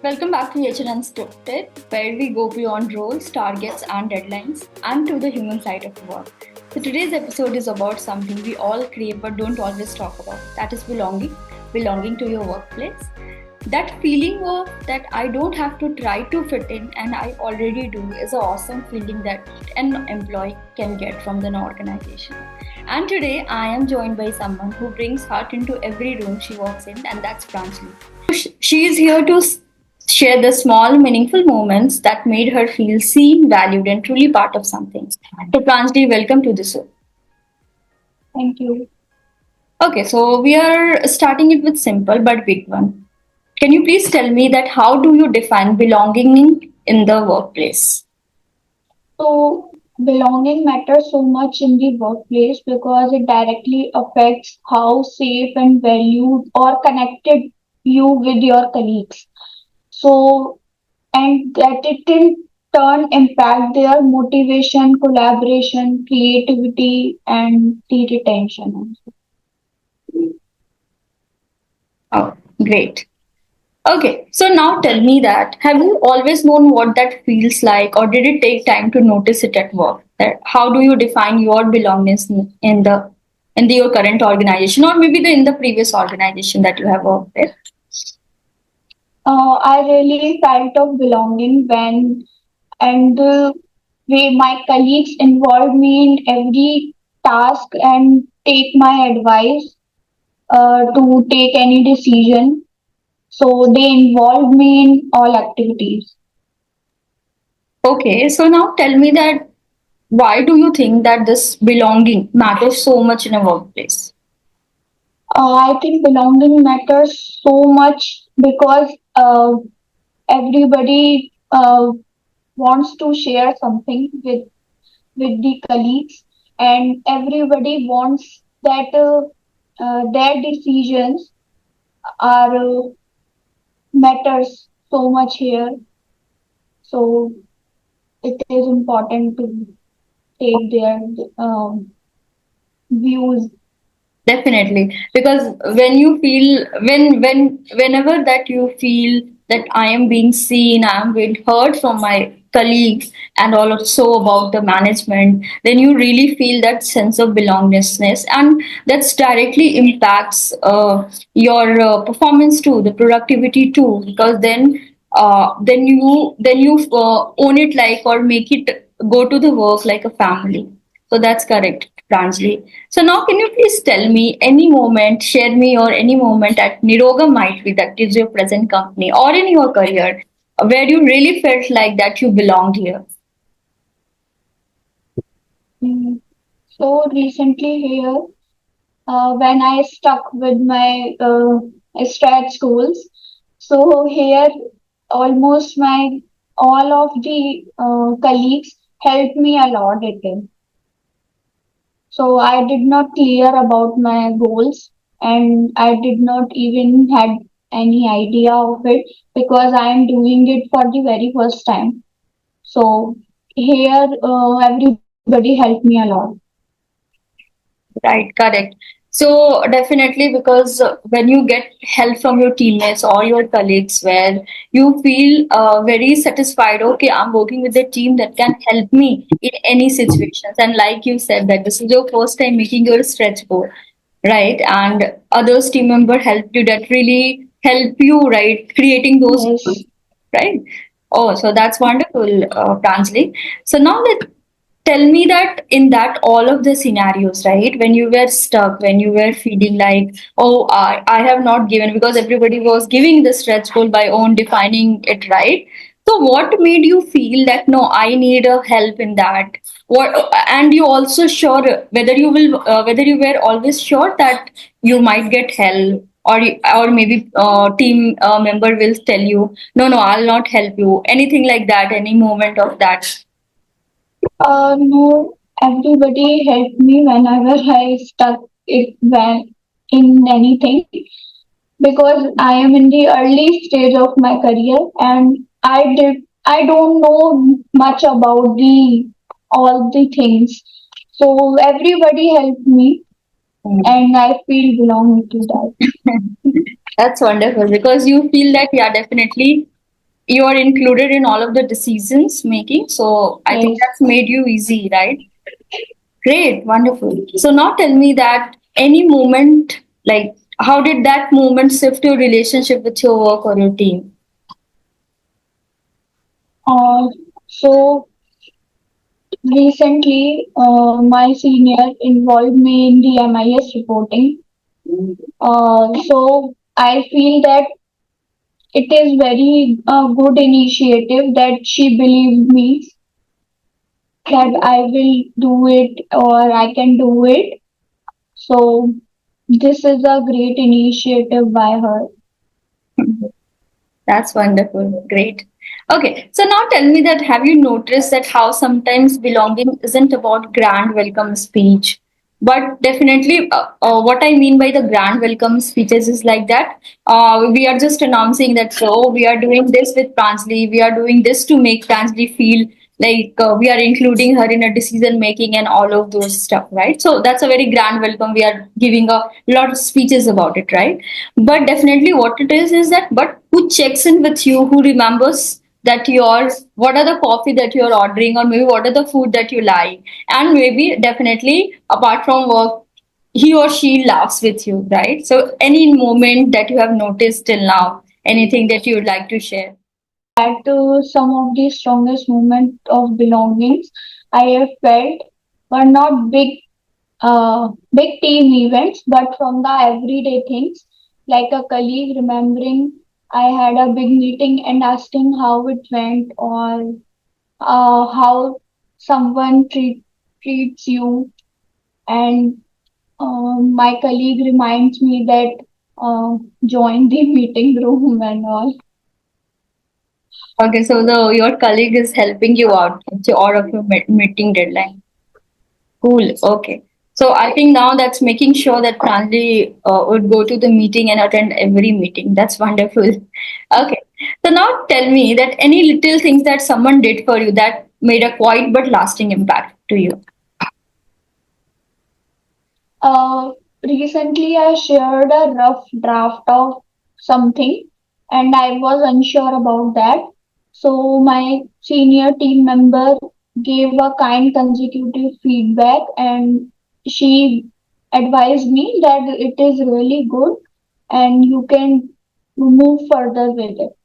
Welcome back to HR Unscripted, where we go beyond roles, targets, and deadlines, and to the human side of work. So today's episode is about something we all crave but don't always talk about. That is belonging to your workplace. That feeling of that I don't have to try to fit in and I already do is an awesome feeling that an employee can get from an organization. And today I am joined by someone who brings heart into every room she walks in, and that's Pranjali. She is here to share the small, meaningful moments that made her feel seen, valued, and truly part of something. So, Pranjali, welcome to the show. Thank you. Okay, so we are starting it with simple but big one. Can you please tell me that how do you define belonging in the workplace? So, belonging matters so much in the workplace because it directly affects how safe and valued or connected you with your colleagues. So, and that it in turn impact their motivation, collaboration, creativity, and the retention. Oh, great. Okay, so now tell me that have you always known what that feels like, or did it take time to notice it at work? How do you define your belongingness in your current organization, or maybe in the previous organization that you have worked with? I really felt of belonging when and the way my colleagues involve me in every task and take my advice to take any decision. So they involve me in all activities. Okay, so now tell me that why do you think that this belonging matters so much in a workplace? I think belonging matters so much because everybody wants to share something with the colleagues, and everybody wants that their decisions are matters so much here. So it is important to take their views. Definitely, because when you feel whenever that you feel that I am being seen, I am being heard from my colleagues and also about the management, then you really feel that sense of belongingness, and that's directly impacts your performance too, the productivity too, because then you own it like or make it go to the work like a family. So that's correct, Pranjali. So now can you please tell me any moment, share me or any moment at Niroga might be that is your present company or in your career where you really felt like that you belonged here? Mm. So recently here, when I stuck with my strat schools, so here almost my all of the colleagues helped me a lot at it. So I did not clear about my goals and I did not even had any idea of it because I am doing it for the very first time. So here everybody helped me a lot. Right, correct. So definitely because when you get help from your teammates or your colleagues where you feel very satisfied, okay, I'm working with a team that can help me in any situations. And like you said that this is your first time making your stretch goal, right? And others team member helped you that really help you, right? Creating those Yes. goals, right? Oh, so that's wonderful, Pranjali. So now tell me that in that all of the scenarios, right, when you were stuck, when you were feeling like, oh, I have not given because everybody was giving the stretch goal by own defining it, right? So what made you feel that no, I need a help in that? What, and you also sure whether you were always sure that you might get help, or maybe team member will tell you no, no, I'll not help you, anything like that, any moment of that? No, everybody helped me whenever I stuck it when in anything because I am in the early stage of my career and I don't know much about the all the things. So everybody helped me and I feel belonging to that. That's wonderful because you feel that, yeah, definitely. you are included in all of the decisions making. So I think Yes. that's made you easy, right? Great, wonderful. So now tell me that any moment, like how did that moment shift your relationship with your work or your team? Uh, so recently, my senior involved me in the MIS reporting. So I feel that it is very good initiative that she believed me that I will do it or I can do it. So this is a great initiative by her. That's wonderful. Great. Okay, so now tell me that have you noticed that how sometimes belonging isn't about grand welcome speech, but definitely what I mean by the grand welcome speeches is like that we are just announcing that so we are doing this with Pranjali, we are doing this to make Pranjali feel like we are including her in a decision making and all of those stuff, right? So that's a very grand welcome. We are giving a lot of speeches about it, right? But definitely what it is that but who checks in with you, who remembers that your what are the coffee that you're ordering, or maybe what are the food that you like, and maybe definitely apart from work he or she laughs with you, right? So any moment that you have noticed till now, anything that you would like to share? That some of the strongest moments of belongings I have felt were not big team events, but from the everyday things, like a colleague remembering I had a big meeting and asking how it went, or how someone treats you, and my colleague reminds me that join the meeting room and all. Okay, so the your colleague is helping you out to all of your meeting deadline. Cool. Okay. So I think now that's making sure that Pranjali would go to the meeting and attend every meeting. That's wonderful. Okay. So now tell me that any little things that someone did for you that made a quiet but lasting impact to you. Recently, I shared a rough draft of something and I was unsure about that. So, my senior team member gave a kind consecutive feedback and she advised me that it is really good and you can move further with it.